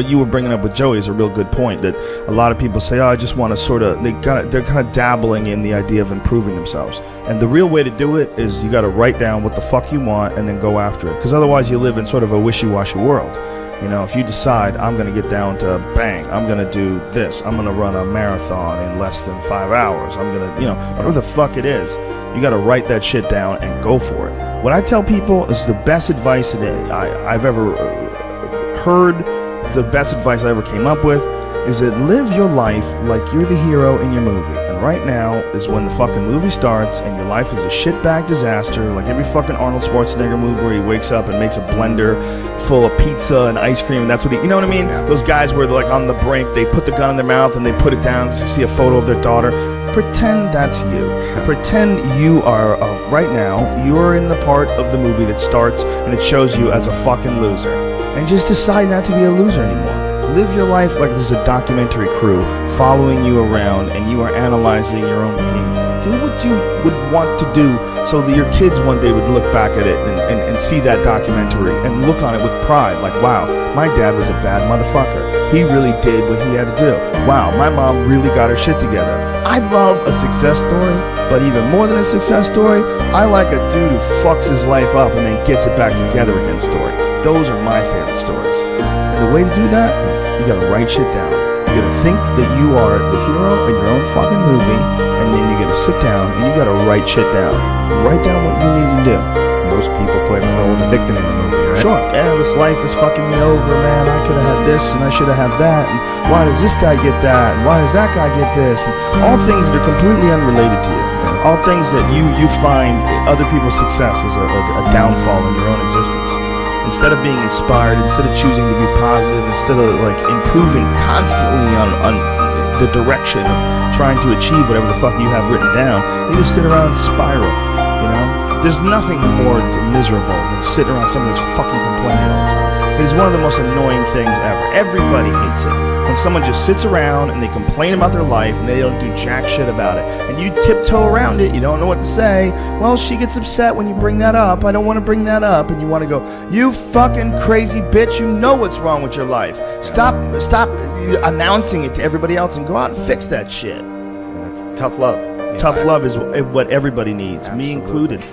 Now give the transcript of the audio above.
what you were bringing up with Joey is a real good point, that a lot of people say, oh, I just want to sort of, they're kind of dabbling in the idea of improving themselves. And the real way to do it is you got to write down what the fuck you want and then go after it. Because otherwise you live in sort of a wishy-washy world. You know, if you decide, I'm going to get down to bang, I'm going to do this, I'm going to run a marathon in less than 5 hours, I'm going to, you know, whatever the fuck it is, you got to write that shit down and go for it. What I tell people is the best advice that I've ever heard, the best advice I ever came up with, is that live your life like you're the hero in your movie. And right now is when the fucking movie starts and your life is a shitbag disaster, like every fucking Arnold Schwarzenegger movie where he wakes up and makes a blender full of pizza and ice cream, and that's what he, you know what I mean? Those guys where they're like on the brink, they put the gun in their mouth and they put it down because you see a photo of their daughter. Pretend that's you. Pretend you are, right now, you're in the part of the movie that starts and it shows you as a fucking loser. And just decide not to be a loser anymore. Live your life like there's a documentary crew following you around and you are analyzing your own behavior. Do what you would want to do so that your kids one day would look back at it and see that documentary and look on it with pride. Like, wow, my dad was a bad motherfucker. He really did what he had to do. Wow, my mom really got her shit together. I love a success story, but even more than a success story, I like a dude who fucks his life up and then gets it back together again story. Those are my favorite stories. And the way to do that, you gotta write shit down. You gotta think that you are the hero in your own fucking movie, and then you gotta sit down and you gotta write shit down. Write down what you need to do. Most people play the role of the victim in the movie, right? Sure. Yeah, this life is fucking me over, man. I could have had this and I should have had that. And why does this guy get that? And why does that guy get this? And all things that are completely unrelated to you. All things that you find other people's success is a downfall in your own existence. Instead of being inspired, instead of choosing to be positive, instead of like improving constantly on the direction of trying to achieve whatever the fuck you have written down, you just sit around and spiral, you know? There's nothing more miserable than sitting around someone who's fucking complaining all the time. It is one of the most annoying things ever. Everybody hates it. When someone just sits around and they complain about their life and they don't do jack shit about it. And you tiptoe around it, you don't know what to say. Well, she gets upset when you bring that up. I don't want to bring that up. And you want to go, you fucking crazy bitch, you know what's wrong with your life. Stop announcing it to everybody else and go out and fix that shit. And that's tough love. Tough love is what everybody needs, Absolutely. me included.